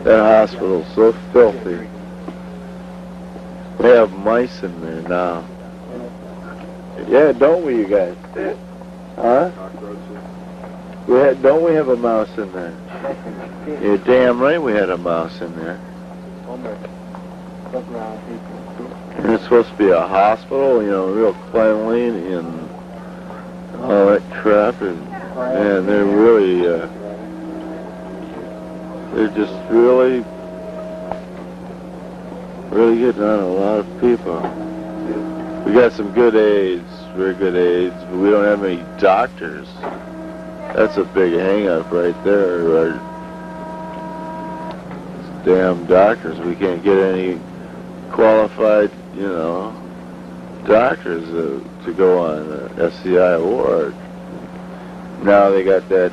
That hospital's so filthy. They have mice in there now. Yeah, don't we, you guys? Huh? Don't we have a mouse in there? You're damn right we had a mouse in there. And it's supposed to be a hospital, you know, real cleanly and all that crap. And they're really, they're just really getting on a lot of people. We got some good aides, very good aides, but we don't have any doctors. That's a big hang-up right there. Damn doctors. We can't get any qualified, you know, doctors to go on the SCI ward. Now they got that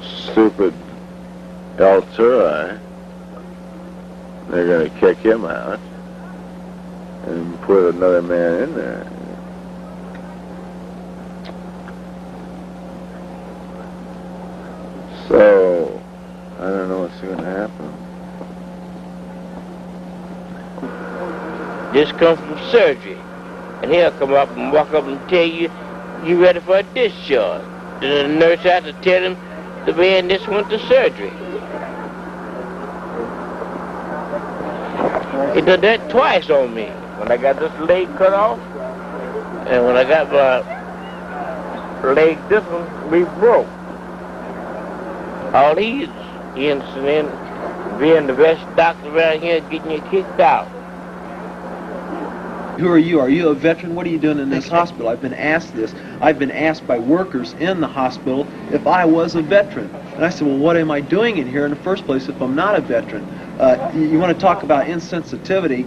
stupid El Turay. They're going to kick him out and put another man in there. So, I don't know what's going to happen. Just come from surgery, and he'll come up and walk up and tell you, you ready for a discharge. Then the nurse has to tell him the man just went to surgery. He did that twice on me. When I got this leg cut off, and when I got my leg, this one, we broke. All he's interested in being the best doctor around here, getting you kicked out. Who are you? Are you a veteran? What are you doing in this hospital? I've been asked this. I've been asked by workers in the hospital if I was a veteran. And I said, well, what am I doing in here in the first place if I'm not a veteran? You want to talk about insensitivity?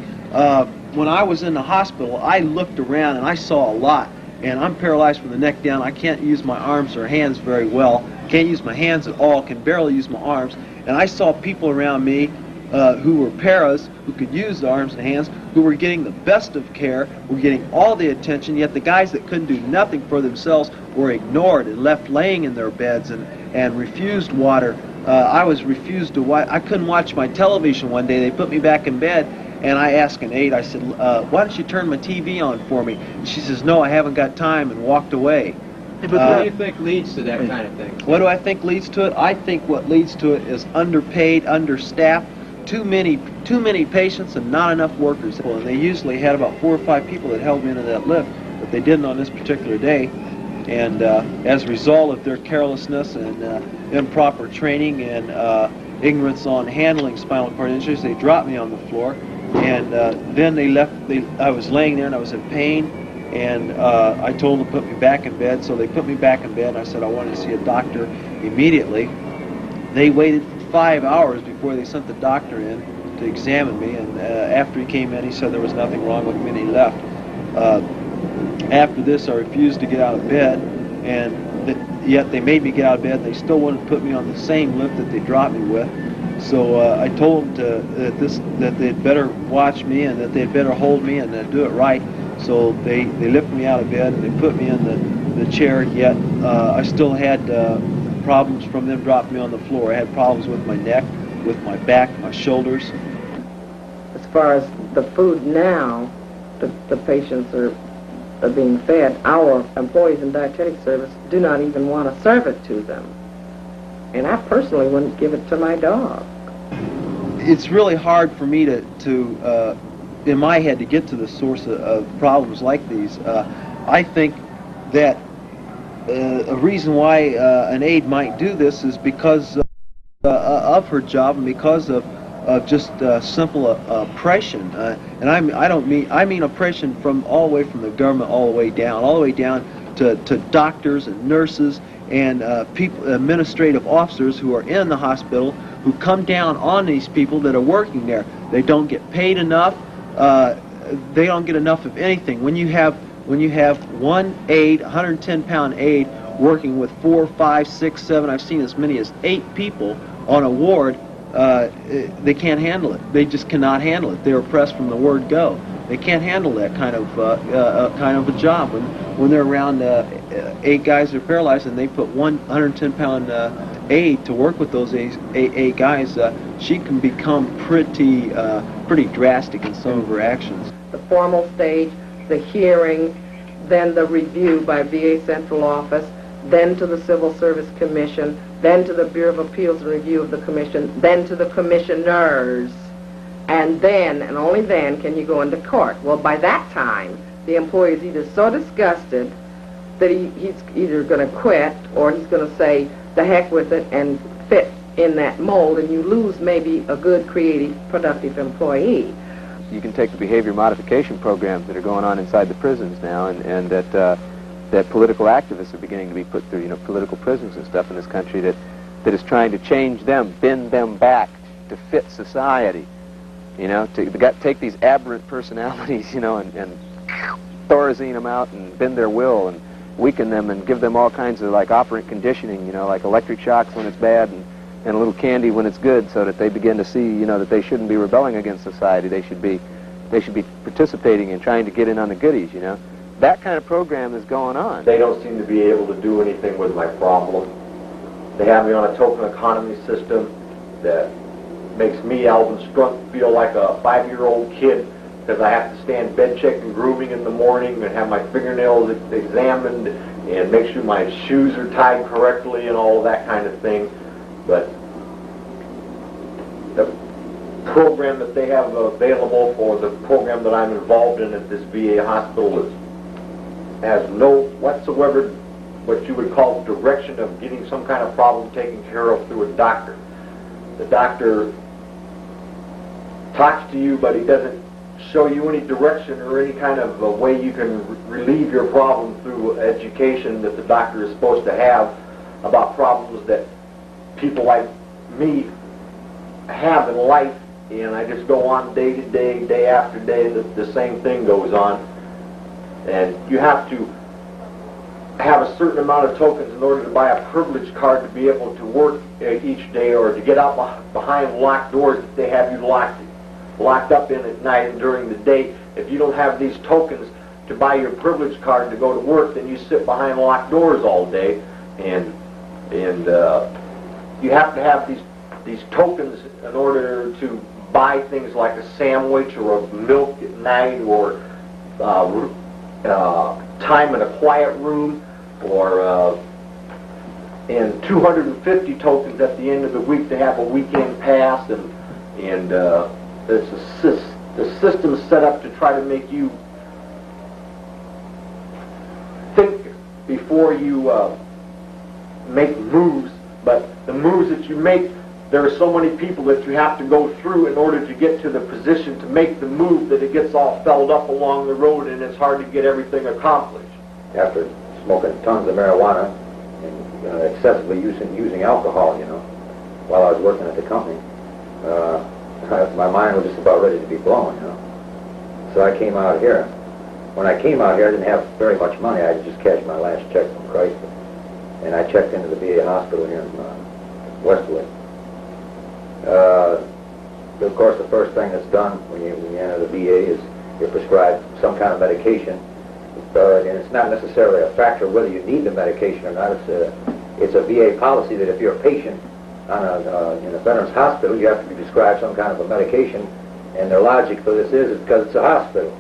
When I was in the hospital, I looked around and I saw a lot. And I'm paralyzed from the neck down. I can't use my arms or hands very well. Can't use my hands at all. Can barely use my arms. And I saw people around me who were paras, who could use the arms and hands, who were getting the best of care, were getting all the attention, yet the guys that couldn't do nothing for themselves were ignored and left laying in their beds and refused water. I was refused to watch. I couldn't watch my television one day. They put me back in bed, and I asked an aide, I said, why don't you turn my TV on for me? And she says, no, I haven't got time, and walked away. But what do you think leads to that kind of thing? What do I think leads to it? I think what leads to it is underpaid, understaffed, too many patients and not enough workers. And they usually had about 4 or 5 people that held me into that lift, but they didn't on this particular day. And as a result of their carelessness and improper training and ignorance on handling spinal cord injuries, they dropped me on the floor. And then they left. I was laying there and I was in pain. And I told them to put me back in bed, so they put me back in bed, and I said I wanted to see a doctor immediately. They waited for 5 hours before they sent the doctor in to examine me, and after he came in, he said there was nothing wrong with me, and he left. After this, I refused to get out of bed, and yet they made me get out of bed. They still wanted to put me on the same lift that they dropped me with. So I told them that they'd better watch me and that they'd better hold me and do it right. So they lifted me out of bed and they put me in the chair, yet I still had problems from them dropping me on the floor. I had problems with my neck, with my back, my shoulders. As far as the food now, the patients are being fed, our employees in dietetic service do not even want to serve it to them. And I personally wouldn't give it to my dog. It's really hard for me to in my head to get to the source of problems like these. I think that a reason why an aide might do this is because of her job and because of just simple oppression. And I mean oppression from all the way from the government all the way down to doctors and nurses and people, administrative officers who are in the hospital, who come down on these people that are working there. They don't get paid enough. They don't get enough of anything. When you have one aide, 110-pound aide, working with 4, 5, 6, 7, I've seen as many as 8 people on a ward, they can't handle it. They just cannot handle it. They're oppressed from the word go. They can't handle that kind of a job. When they're around 8 guys that are paralyzed and they put 110-pound aide to work with those eight guys, she can become pretty drastic in some of her actions. The formal stage, the hearing, then the review by VA Central Office, then to the Civil Service Commission, then to the Bureau of Appeals and Review of the Commission, then to the commissioners, and then, and only then, can you go into court. Well, by that time, the employee is either so disgusted that he's either going to quit or he's going to say, the heck with it, and fit in that mold, and you lose maybe a good, creative, productive employee. You can take the behavior modification programs that are going on inside the prisons now, and that political activists are beginning to be put through, political prisons and stuff in this country that is trying to change them, bend them back to fit society. To take these aberrant personalities, and Thorazine them out and bend their will and weaken them and give them all kinds of like operant conditioning, like electric shocks when it's bad and a little candy when it's good, so that they begin to see, that they shouldn't be rebelling against society. They should be participating and trying to get in on the goodies. That kind of program is going on. They don't seem to be able to do anything with my problem. They have me on a token economy system that makes me, Alvin Strunk, feel like a 5-year-old kid because I have to stand bed check and grooming in the morning and have my fingernails examined and make sure my shoes are tied correctly and all that kind of thing. But the program that they have available for the program that I'm involved in at this VA hospital has no whatsoever what you would call direction of getting some kind of problem taken care of through a doctor. The doctor talks to you, but he doesn't show you any direction or any kind of a way you can relieve your problem through education that the doctor is supposed to have about problems that people like me have in life, and I just go on day to day, day after day, the same thing goes on. And you have to have a certain amount of tokens in order to buy a privilege card to be able to work each day or to get out behind locked doors that they have you locked up in at night and during the day. If you don't have these tokens to buy your privilege card to go to work, then you sit behind locked doors all day, and you have to have these tokens in order to buy things like a sandwich or a milk at night or time in a quiet room or and 250 tokens at the end of the week to have a weekend pass, and the system is set up to try to make you think before you make moves, but the moves that you make, there are so many people that you have to go through in order to get to the position to make the move that it gets all felled up along the road and it's hard to get everything accomplished. After smoking tons of marijuana and excessively using alcohol, while I was working at the company, my mind was just about ready to be blown, So I came out here. When I came out here, I didn't have very much money. I just cashed my last check from Chrysler. And I checked into the VA hospital here in Westwood. Of course, the first thing that's done when you enter the VA is you're prescribed some kind of medication. And it's not necessarily a factor whether you need the medication or not. It's a VA policy that if you're a patient in a veterans hospital, you have to be prescribed some kind of a medication. And their logic for this is because it's a hospital.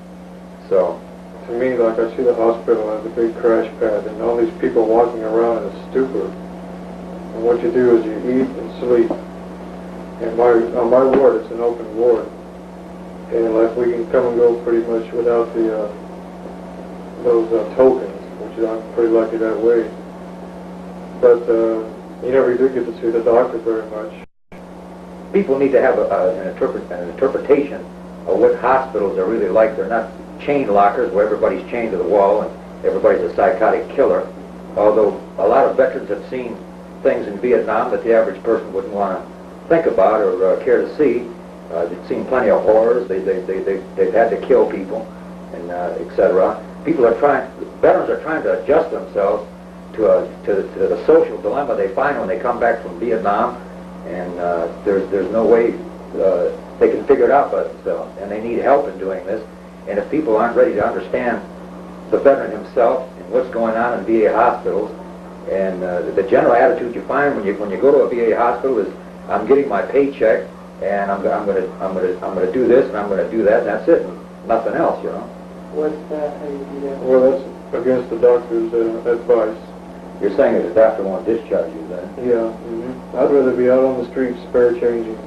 So, to me, like, I see the hospital as a big crash pad and all these people walking around in a stupor. And what you do is you eat and sleep. And on my ward, it's an open ward. And like, we can come and go pretty much without those tokens, which I'm pretty lucky that way. But you never do get to see the doctor very much. People need to have an interpretation of what hospitals are really like. They're not chain lockers where everybody's chained to the wall and everybody's a psychotic killer. Although a lot of veterans have seen things in Vietnam that the average person wouldn't want to think about or care to see. They've seen plenty of horrors. They've had to kill people, and etc. Veterans are trying to adjust themselves to the social dilemma they find when they come back from Vietnam, and there's no way they can figure it out by themselves, and they need help in doing this. And if people aren't ready to understand the veteran himself and what's going on in VA hospitals, and the general attitude you find when you go to a VA hospital is, I'm getting my paycheck, and I'm gonna do this and I'm gonna do that, and that's it, and nothing else, you know. What's that? How do you do that? Well, that's against the doctor's advice. You're saying that the doctor won't discharge you then? Yeah. I'd rather be out on the street spare changing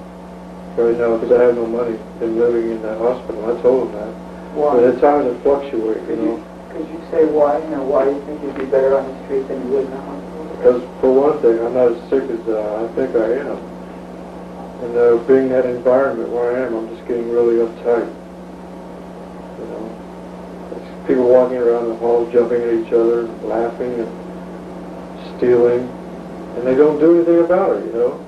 right now because I have no money than living in that hospital. I told him that. Why? But at times it fluctuates, you know. Could you say why? Why do you think you'd be better on the street than you would in the hospital? Because for one thing, I'm not as sick as I think I am. And being in that environment where I am, I'm just getting really uptight. You know, it's people walking around the halls, jumping at each other, laughing and stealing, and they don't do anything about it, you know.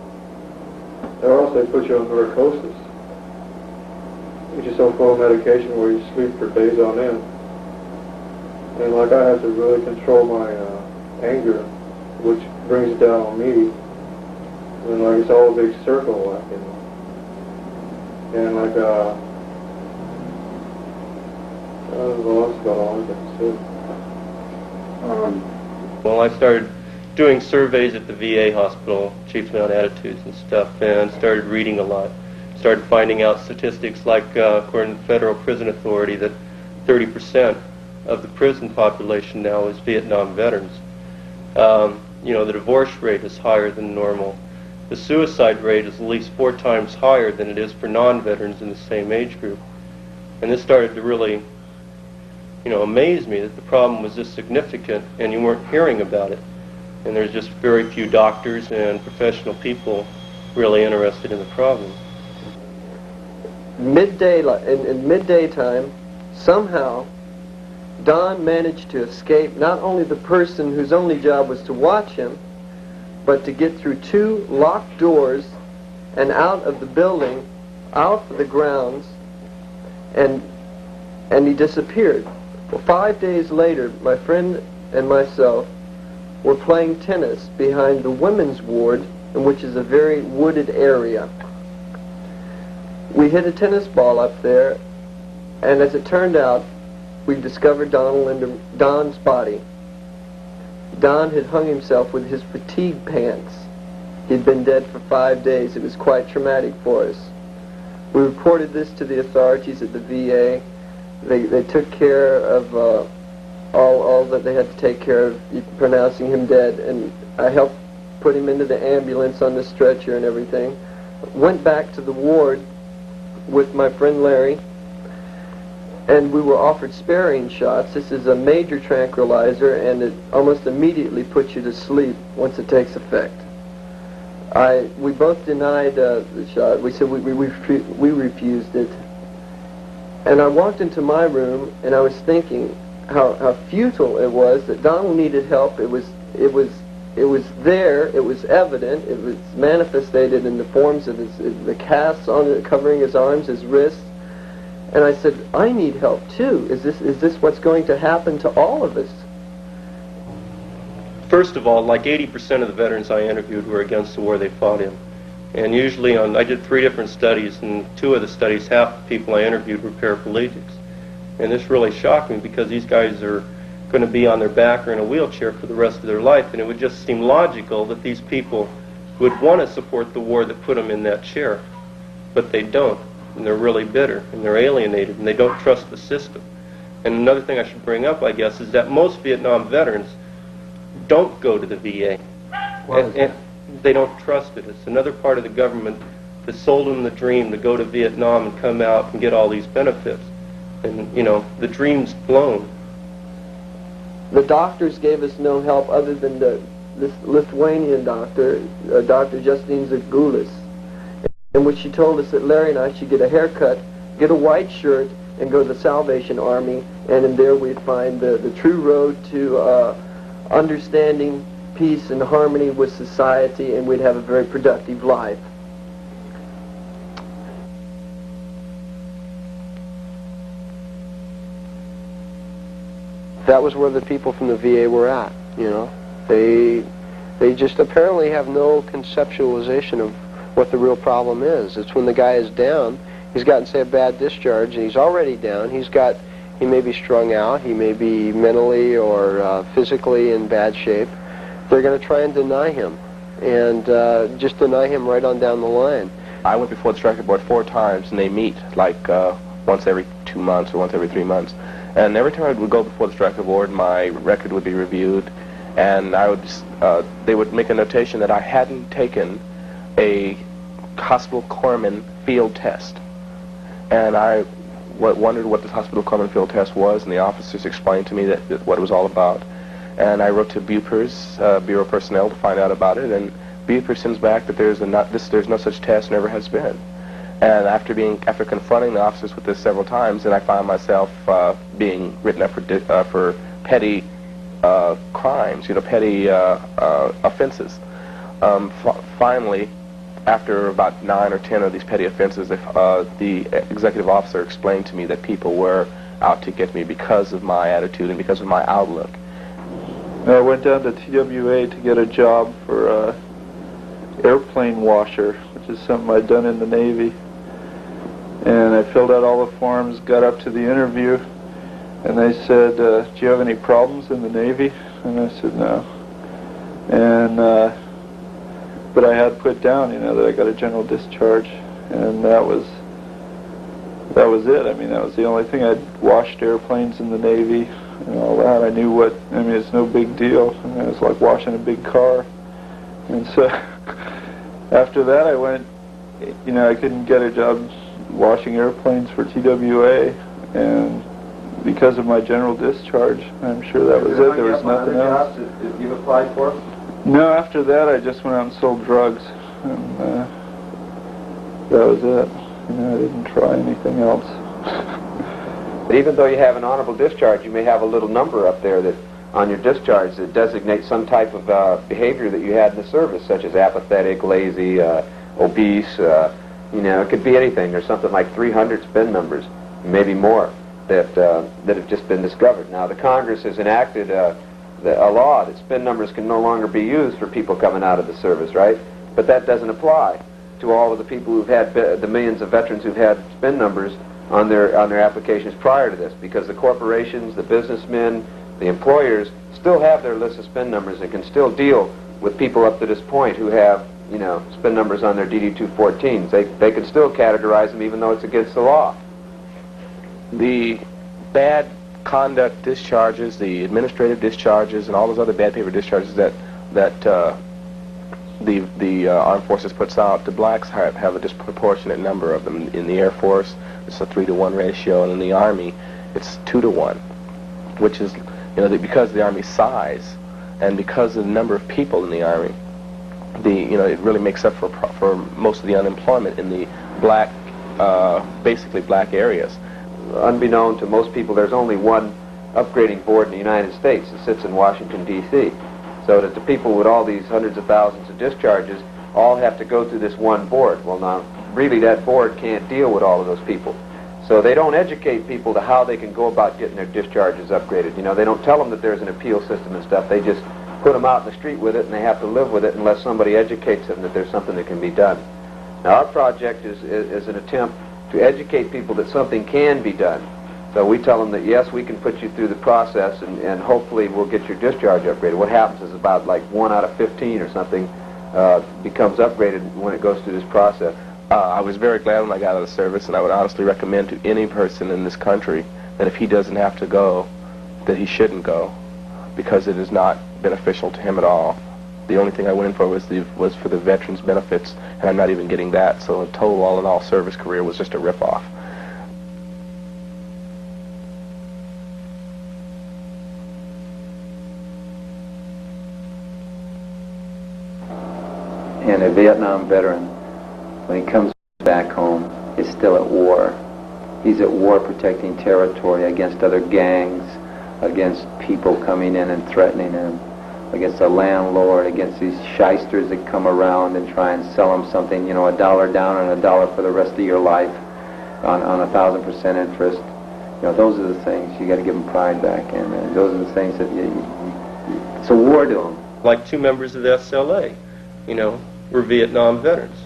Or else they put you on narcosis. Get yourself on medication where you sleep for days on end. And like I have to really control my anger, which brings it down on me. And like it's all a big circle, like, you know. And like I don't know what's going on. Well, I started doing surveys at the VA hospital, chiefly on attitudes and stuff, and started reading a lot. Started finding out statistics like, according to the Federal Prison Authority, that 30% of the prison population now is Vietnam veterans. You know, the divorce rate is higher than normal. The suicide rate is at least 4 times higher than it is for non-veterans in the same age group. And this started to really, you know, amaze me that the problem was this significant and you weren't hearing about it. And there's just very few doctors and professional people really interested in the problem. In midday time, somehow, Don managed to escape not only the person whose only job was to watch him, but to get through 2 locked doors and out of the building, out of the grounds, and he disappeared. Well, 5 days later, my friend and myself were playing tennis behind the women's ward, which is a very wooded area. We hit a tennis ball up there, and as it turned out, we discovered Don's body. Don had hung himself with his fatigue pants. He'd been dead for 5 days. It was quite traumatic for us. We reported this to the authorities at the VA. They took care of all that they had to take care of, pronouncing him dead, and I helped put him into the ambulance on the stretcher and everything. Went back to the ward with my friend Larry, and we were offered sparing shots. This is a major tranquilizer, and it almost immediately puts you to sleep once it takes effect. We both denied the shot. We said we refused it. And I walked into my room, and I was thinking how futile it was, that Donald needed help. It was there. It was evident. It was manifested in the forms of the casts on it, covering his arms, his wrists. And I said, I need help too. Is this what's going to happen to all of us? First of all, like 80% of the veterans I interviewed were against the war they fought in. And usually I did 3 different studies, and 2 of the studies, half the people I interviewed were paraplegics. And this really shocked me because these guys are going to be on their back or in a wheelchair for the rest of their life, and it would just seem logical that these people would want to support the war that put them in that chair. But they don't, and they're really bitter, and they're alienated, and they don't trust the system. And another thing I should bring up, I guess, is that most Vietnam veterans don't go to the VA. And they don't trust it. It's another part of the government that sold them the dream to go to Vietnam and come out and get all these benefits. And, you know, the dream's blown. The doctors gave us no help other than this Lithuanian doctor, Dr. Justine Zagulis, in which she told us that Larry and I should get a haircut, get a white shirt, and go to the Salvation Army, and in there we'd find the true road to understanding peace and harmony with society, and we'd have a very productive life. That was where the people from the VA were at, you know. They just apparently have no conceptualization of what the real problem is. It's when the guy is down he's gotten, say, a bad discharge, and he's already down. He may be strung out, he may be mentally or physically in bad shape. They're going to try and deny him, and just deny him right on down the line. I went before the Strike Board 4 times, and they meet like once every 2 months or once every 3 months. And every time I would go before the Strike Board, my record would be reviewed, and they would make a notation that I hadn't taken a hospital corpsman field test. And I wondered what the hospital corpsman field test was, and the officers explained to me that what it was all about. And I wrote to BUPERS, Bureau of Personnel, to find out about it, and BUPERS sends back that there's no such test, never has been. And after confronting the officers with this several times, then I found myself being written up for petty crimes, petty offenses. Finally, after about 9 or 10 of these petty offenses, the executive officer explained to me that people were out to get me because of my attitude and because of my outlook. I went down to TWA to get a job for airplane washer, which is something I'd done in the Navy. And I filled out all the forms, got up to the interview, and they said, do you have any problems in the Navy? And I said, no. And, but I had put down, that I got a general discharge, and that was it. I mean, that was the only thing. I'd washed airplanes in the Navy and all that. I knew it's no big deal. I mean, it was like washing a big car. And so after that I went, I couldn't get a job washing airplanes for TWA, and because of my general discharge, I'm sure that was it. There was nothing else. Jobs that you applied for? No, after that I just went out and sold drugs, and that was it. I didn't try anything else. But even though you have an honorable discharge, you may have a little number up there that on your discharge that designates some type of behavior that you had in the service, such as apathetic, lazy, obese. It could be anything. There's something like 300 spin numbers, maybe more, that have just been discovered. Now, the Congress has enacted a law that spin numbers can no longer be used for people coming out of the service, right? But that doesn't apply to all of the people who've had the millions of veterans who've had spin numbers on their applications prior to this, because the corporations, the businessmen, the employers still have their list of spin numbers and can still deal with people up to this point who have, spin numbers on their DD-214s. They can still categorize them even though it's against the law. The bad conduct discharges, the administrative discharges, and all those other bad paper discharges that the Armed Forces puts out, the blacks have a disproportionate number of them. In the Air Force, it's a 3-to-1 ratio, and in the Army, it's 2-to-1, which is, because of the Army's size and because of the number of people in the Army, it really makes up for most of the unemployment in the black, basically black areas. Unbeknown to most people, there's only one upgrading board in the United States that sits in Washington, D.C. So that the people with all these hundreds of thousands of discharges all have to go through this one board. Well, now, really, that board can't deal with all of those people. So they don't educate people to how they can go about getting their discharges upgraded. They don't tell them that there's an appeal system and stuff. They just put them out in the street with it, and they have to live with it unless somebody educates them that there's something that can be done. Now, our project is an attempt to educate people that something can be done. So we tell them that, yes, we can put you through the process, and hopefully we'll get your discharge upgraded. What happens is about like 1 out of 15 or something becomes upgraded when it goes through this process. I was very glad when I got out of the service, and I would honestly recommend to any person in this country that if he doesn't have to go, that he shouldn't go, because it is not beneficial to him at all. The only thing I went in for was for the veterans' benefits, and I'm not even getting that. So a total all-in-all service career was just a rip-off. And a Vietnam veteran, when he comes back home, is still at war. He's at war protecting territory against other gangs, against people coming in and threatening him, against a landlord, against these shysters that come around and try and sell him something, $1 down and $1 for the rest of your life on 1,000% interest. Those are the things you got to give them pride back in, and those are the things that it's a war to them. Like 2 members of the SLA, were Vietnam veterans.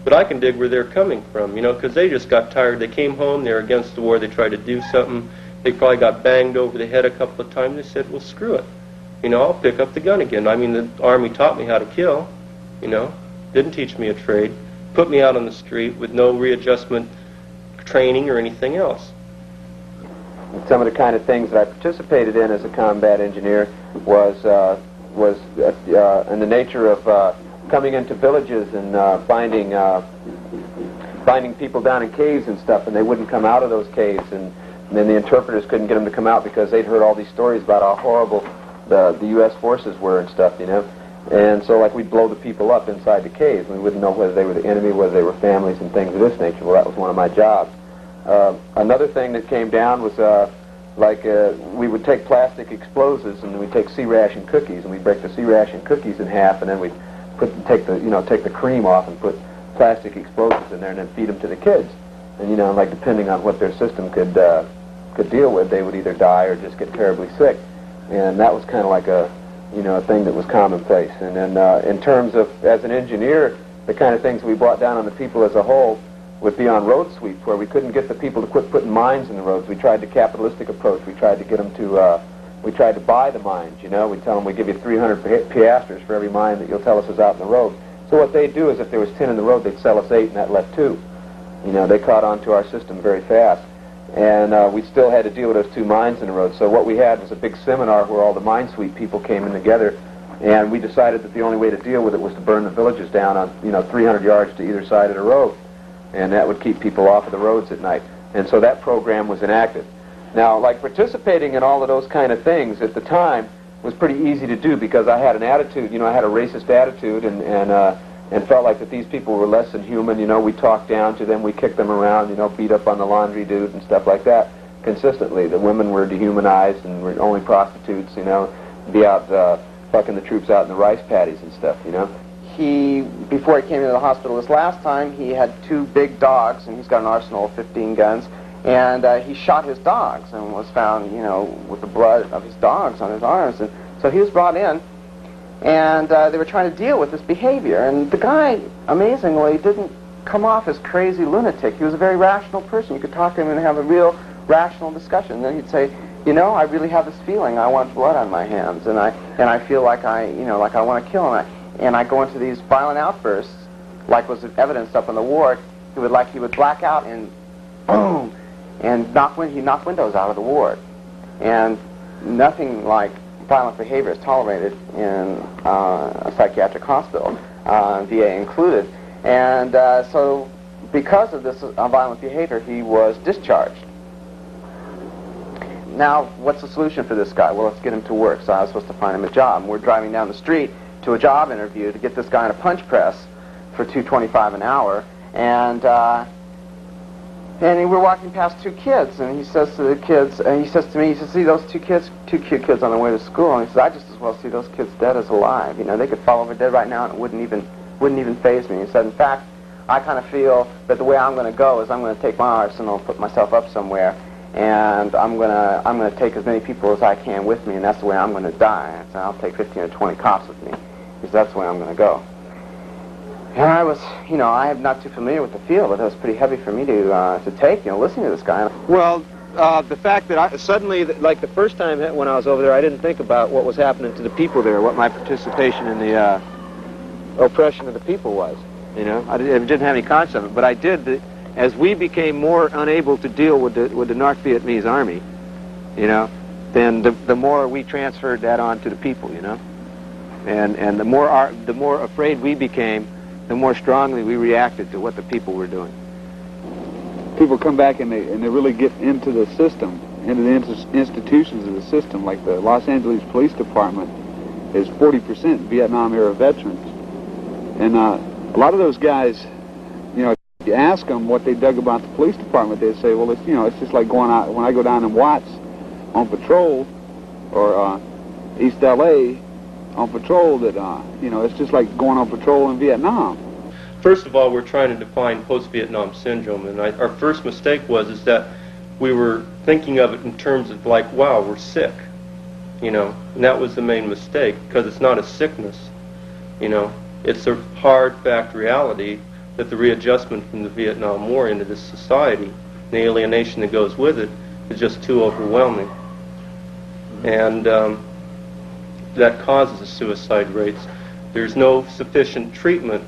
But I can dig where they're coming from, you know, because they just got tired. They came home, they were against the war, they tried to do something. They probably got banged over the head a couple of times. They said, well, screw it. You know, I'll pick up the gun again. I mean, the Army taught me how to kill, you know, didn't teach me a trade, put me out on the street with no readjustment training or anything else. And some of the kind of things that I participated in as a combat engineer was in the nature of coming into villages and finding people down in caves and stuff, and they wouldn't come out of those caves, and then the interpreters couldn't get them to come out because they'd heard all these stories about how horrible the U.S. forces were and stuff, you know. And so, like, we'd blow the people up inside the caves. We wouldn't know whether they were the enemy, whether they were families and things of this nature. Well, that was one of my jobs. Another thing that came down was we would take plastic explosives and we'd take C-ration cookies and we'd break the C-ration cookies in half, and then we'd take the cream off and put plastic explosives in there and then feed them to the kids. And, you know, like, depending on what their system could deal with, they would either die or just get terribly sick. And that was kind of like a thing that was commonplace. And then in terms of, as an engineer, the kind of things we brought down on the people as a whole would be on road sweeps, where we couldn't get the people to quit putting mines in the roads. We tried the capitalistic approach. We tried to get them to, we tried to buy the mines, you know. We'd tell them, we'd give you 300 piastres for every mine that you'll tell us is out in the road. So what they'd do is, if there was 10 in the road, they'd sell us 8 and that left 2. You know, they caught on to our system very fast. And we still had to deal with those 2 mines in the road. So what we had was a big seminar where all the mine sweep people came in together, and we decided that the only way to deal with it was to burn the villages down on, 300 yards to either side of the road. And that would keep people off of the roads at night. And so that program was enacted. Now, like, participating in all of those kind of things at the time was pretty easy to do, because I had an attitude, I had a racist attitude, and felt like that these people were less than human. We talked down to them, we kicked them around, beat up on the laundry dude and stuff like that consistently. The women were dehumanized and were only prostitutes, be out fucking the troops out in the rice paddies and stuff, He, before he came into the hospital this last time, he had 2 big dogs, and he's got an arsenal of 15 guns, and he shot his dogs and was found, with the blood of his dogs on his arms. And so he was brought in, and they were trying to deal with this behavior. And the guy, amazingly, didn't come off as crazy lunatic. He was a very rational person. You could talk to him and have a real rational discussion. And then he'd say, I really have this feeling. I want blood on my hands, and I feel like I want to kill him. And I go into these violent outbursts, like was evidenced up in the ward. He would black out and boom, and he knocked windows out of the ward. And nothing like violent behavior is tolerated in a psychiatric hospital, VA included. And so because of this violent behavior, he was discharged. Now, what's the solution for this guy? Well, let's get him to work. So I was supposed to find him a job. And we're driving down the street to a job interview to get this guy in a punch press for $2.25 an hour. And we're walking past 2 kids, and he says to the kids, and he says to me, he says, see those 2 kids, 2 cute kids on their way to school? And he says, I just as well see those kids dead as alive. They could fall over dead right now, and it wouldn't even faze me. He said, in fact, I kind of feel that the way I'm going to go is I'm going to take my arsenal and put myself up somewhere, and I'm going to take as many people as I can with me, and that's the way I'm going to die. I said, I'll take 15 or 20 cops with me, because that's the way I'm going to go. And I was, I'm not too familiar with the field, but that was pretty heavy for me to take, listening to this guy. Well, the fact that I suddenly, like the first time when I was over there, I didn't think about what was happening to the people there, what my participation in the oppression of the people was. I didn't have any concept of it, but I did. As we became more unable to deal with the North Vietnamese army, then the more we transferred that on to the people, and the more afraid we became, the more strongly we reacted to what the people were doing. People come back and they really get into the system, into the institutions of the system. Like the Los Angeles Police Department is 40% Vietnam-era veterans. And a lot of those guys, if you ask them what they dug about the police department, they say, well, it's just like going out, when I go down in Watts on patrol, or East L.A., on patrol, that it's just like going on patrol in Vietnam. First of all, we're trying to define post-Vietnam syndrome, and our first mistake was that we were thinking of it in terms of like, wow, we're sick, and that was the main mistake, because it's not a sickness, it's a hard fact reality that the readjustment from the Vietnam War into this society, the alienation that goes with it, is just too overwhelming. And that causes the suicide rates. There's no sufficient treatment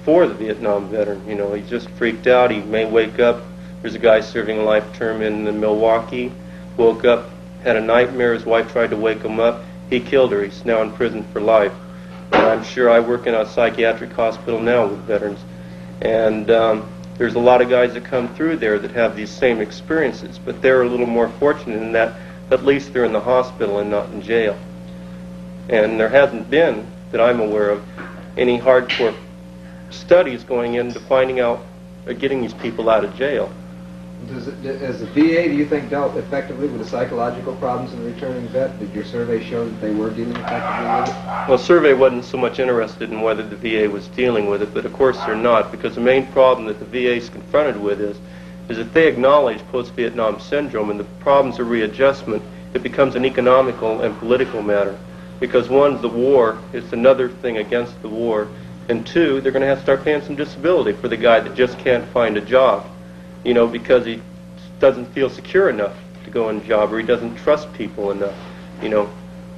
for the Vietnam veteran. You know, he's just freaked out. He may wake up. There's a guy serving a life term in Milwaukee, woke up, had a nightmare. His wife tried to wake him up. He killed her. He's now in prison for life. And I'm sure I work in a psychiatric hospital now with veterans. And there's a lot of guys that come through there that have these same experiences, but they're a little more fortunate in that at least they're in the hospital and not in jail. And there hasn't been, that I'm aware of, any hardcore studies going into finding out or getting these people out of jail. As the VA, do you think dealt effectively with the psychological problems in the returning vet? Did your survey show that they were dealing effectively with it? Well, survey wasn't so much interested in whether the VA was dealing with it, but of course they're not, because the main problem that the VA is confronted with is that they acknowledge post-Vietnam syndrome and the problems of readjustment. It becomes an economical and political matter, because one, the war is another thing against the war, and two, they're going to have to start paying some disability for the guy that just can't find a job, you know, because he doesn't feel secure enough to go in a job, or he doesn't trust people enough, you know.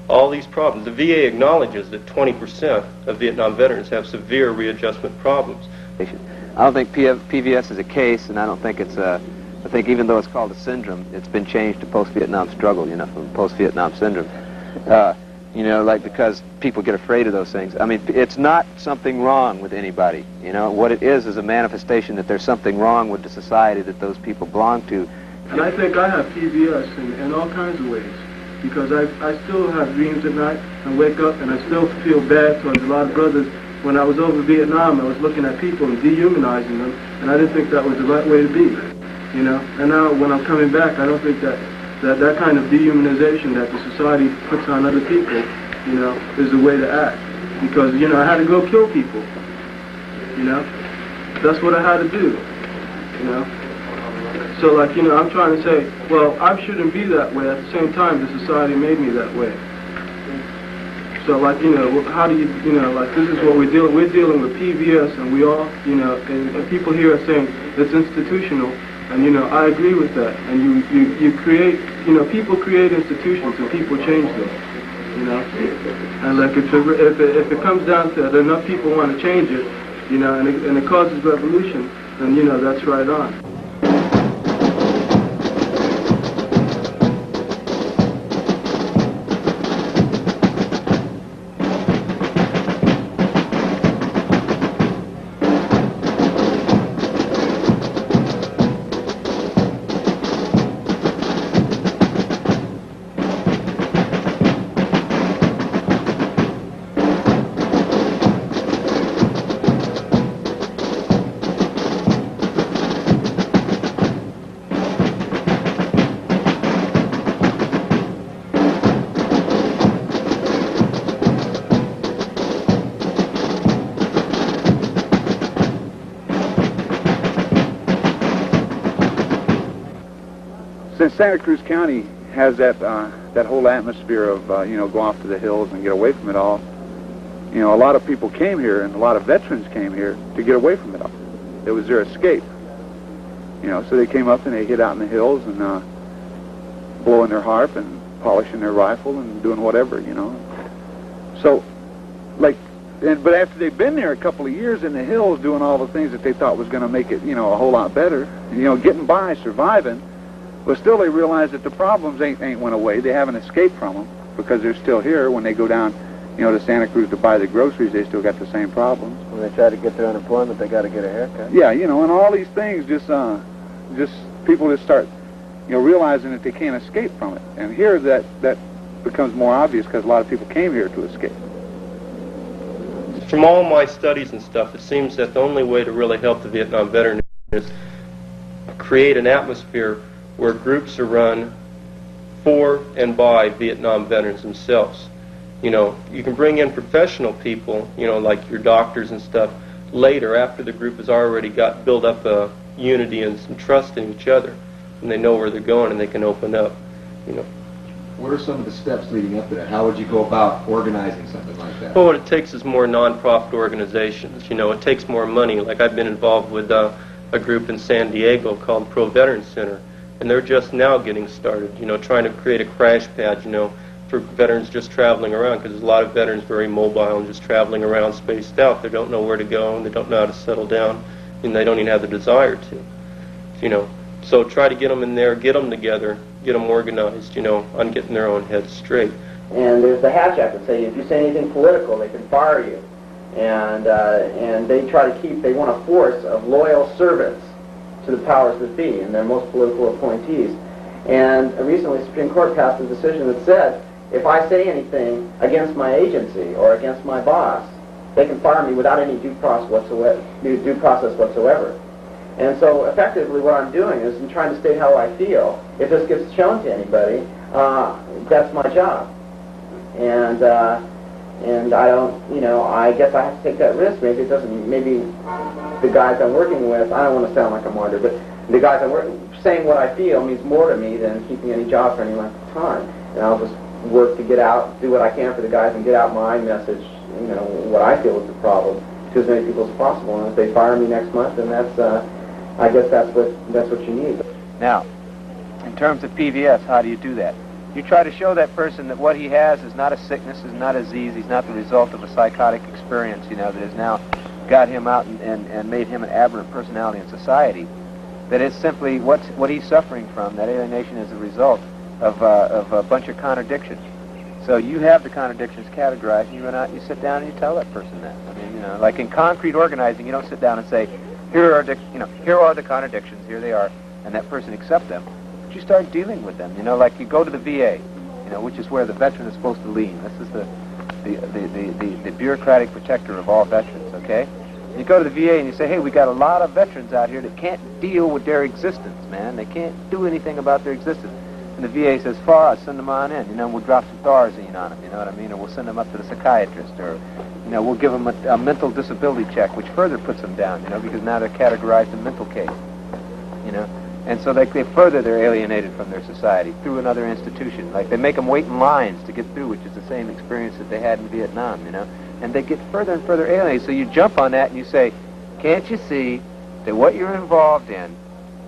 All these problems. The VA acknowledges that 20% of Vietnam veterans have severe readjustment problems. I don't think PVS is a case, and I don't think it's a... I think even though it's called a syndrome, it's been changed to post-Vietnam struggle, you know, from post-Vietnam syndrome. You know, like, because people get afraid of those things. I mean, it's not something wrong with anybody, you know. What it is a manifestation that there's something wrong with the society that those people belong to. And I think I have PBS in all kinds of ways, because I still have dreams at night and wake up and I still feel bad towards a lot of brothers. When I was over Vietnam, I was looking at people and dehumanizing them, and I didn't think that was the right way to be, you know. And now when I'm coming back, I don't think that kind of dehumanization that the society puts on other people, you know, is the way to act. Because, you know, I had to go kill people, you know. That's what I had to do, you know. So, like, you know, I'm trying to say, well, I shouldn't be that way. At the same time, the society made me that way. So, like, you know, how do you know, like, this is what we're dealing with PVS, and we all, you know, and people here are saying it's institutional. And, you know, I agree with that. And you create, you know, people create institutions and people change them, you know. And, like, if it comes down to it, enough people want to change it, you know, and it causes revolution, then, you know, that's right on. Since Santa Cruz County has that whole atmosphere of you know, go off to the hills and get away from it all, you know, a lot of people came here, and a lot of veterans came here to get away from it all. It was their escape, you know. So they came up and they hid out in the hills and blowing their harp and polishing their rifle and doing whatever, you know. So, like, but after they've been there a couple of years in the hills doing all the things that they thought was going to make it, you know, a whole lot better, you know, getting by, surviving. But still, they realize that the problems ain't went away. They haven't escaped from them because they're still here. When they go down, you know, to Santa Cruz to buy the groceries, they still got the same problems. When they try to get their unemployment, they got to get a haircut. Yeah, you know, and all these things just people just start, you know, realizing that they can't escape from it. And here, that becomes more obvious because a lot of people came here to escape. From all my studies and stuff, it seems that the only way to really help the Vietnam veteran is create an atmosphere where groups are run for and by Vietnam veterans themselves. You know, you can bring in professional people, you know, like your doctors and stuff, later after the group has already built up a unity and some trust in each other, and they know where they're going and they can open up, you know. What are some of the steps leading up to that? How would you go about organizing something like that? Well, what it takes is more non-profit organizations. You know, it takes more money. Like I've been involved with a group in San Diego called Pro Veterans Center, and they're just now getting started, you know, trying to create a crash pad, you know, for veterans just traveling around, because there's a lot of veterans very mobile and just traveling around spaced out. They don't know where to go, and they don't know how to settle down, and they don't even have the desire to, you know. So try to get them in there, get them together, get them organized, you know, on getting their own heads straight. And there's the Hatch Act that say if you say anything political, they can fire you. And they try to keep, they want a force of loyal servants to the powers that be and their most political appointees. And recently the Supreme Court passed a decision that said, if I say anything against my agency or against my boss, they can fire me without any due process whatsoever. And so effectively what I'm doing is I'm trying to state how I feel. If this gets shown to anybody, that's my job. And I don't, you know, I guess I have to take that risk. Maybe it doesn't, maybe the guys I'm working with, I don't want to sound like a martyr, but the guys I'm working, saying what I feel means more to me than keeping any job for any length of time. And I'll just work to get out, do what I can for the guys and get out my message, you know, what I feel is the problem, to as many people as possible. And if they fire me next month, then that's, I guess that's what you need. Now, in terms of PVS, how do you do that? You try to show that person that what he has is not a sickness, is not a disease, he's not the result of a psychotic experience, you know, that has now got him out and made him an aberrant personality in society. That it's simply what he's suffering from. That alienation is a result of a bunch of contradictions. So you have the contradictions categorized, and you run out and you sit down and you tell that person that. I mean, you know, like in concrete organizing, you don't sit down and say, here are the contradictions, here they are, and that person accept them. But you start dealing with them. You know, like you go to the VA, you know, which is where the veteran is supposed to lean. This is the bureaucratic protector of all veterans. Okay. You go to the VA and you say, hey, we got a lot of veterans out here that can't deal with their existence, man. They can't do anything about their existence. And the VA says, far, send them on in. You know, we'll drop some Thorazine on them, you know what I mean? Or we'll send them up to the psychiatrist. Or, you know, we'll give them a mental disability check, which further puts them down, you know, because now they're categorized in mental case, you know. And so they're alienated from their society through another institution. Like they make them wait in lines to get through, which is the same experience that they had in Vietnam, you know. And they get further and further alienated. So you jump on that and you say, can't you see that what you're involved in,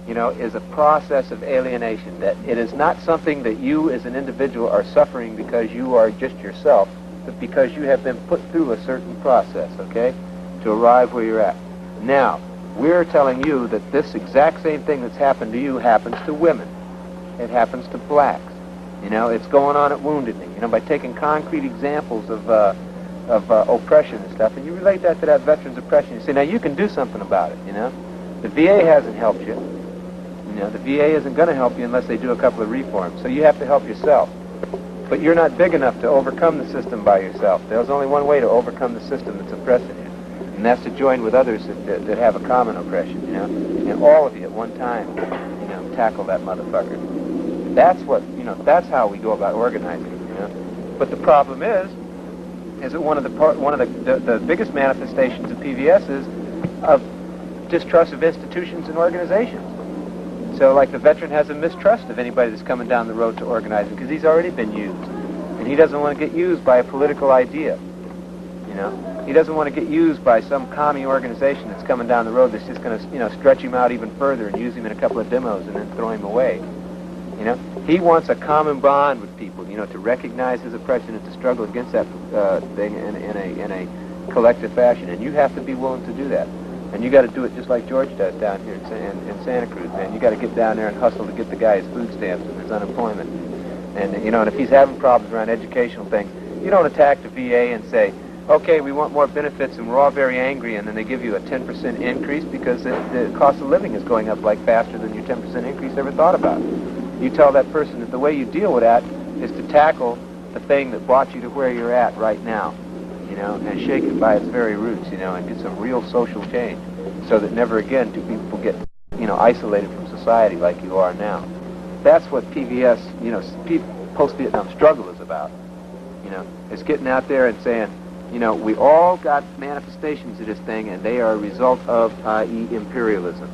you know, is a process of alienation, that it is not something that you as an individual are suffering because you are just yourself, but because you have been put through a certain process, okay, to arrive where you're at. Now, we're telling you that this exact same thing that's happened to you happens to women. It happens to blacks. You know, it's going on at Wounded Knee, you know, by taking concrete examples of oppression and stuff, and you relate that to that veteran's oppression. You say, now you can do something about it, you know. The VA hasn't helped you. You know, the VA isn't going to help you unless they do a couple of reforms. So you have to help yourself. But you're not big enough to overcome the system by yourself. There's only one way to overcome the system that's oppressing you, and that's to join with others that have a common oppression, you know. And all of you at one time, you know, tackle that motherfucker. That's what, you know, that's how we go about organizing, you know. But the problem is that one of the biggest manifestations of PVS is of distrust of institutions and organizations. So, like, the veteran has a mistrust of anybody that's coming down the road to organizing because he's already been used. And he doesn't want to get used by a political idea, you know. He doesn't want to get used by some commie organization that's coming down the road that's just going to, you know, stretch him out even further and use him in a couple of demos and then throw him away, you know. He wants a common bond with people, you know, to recognize his oppression and to struggle against that thing in a collective fashion. And you have to be willing to do that. And you got to do it just like George does down here in Santa Cruz, man. You got to get down there and hustle to get the guy his food stamps and his unemployment. And, you know, and if he's having problems around educational things, you don't attack the VA and say, okay, we want more benefits and we're all very angry, and then they give you a 10% increase because the cost of living is going up like faster than your 10% increase ever thought about. You tell that person that the way you deal with that is to tackle the thing that brought you to where you're at right now, you know, and shake it by its very roots, you know, and get some real social change so that never again do people get, you know, isolated from society like you are now. That's what PVS, you know, post-Vietnam struggle is about, you know. It's getting out there and saying, you know, we all got manifestations of this thing and they are a result of, i.e., imperialism.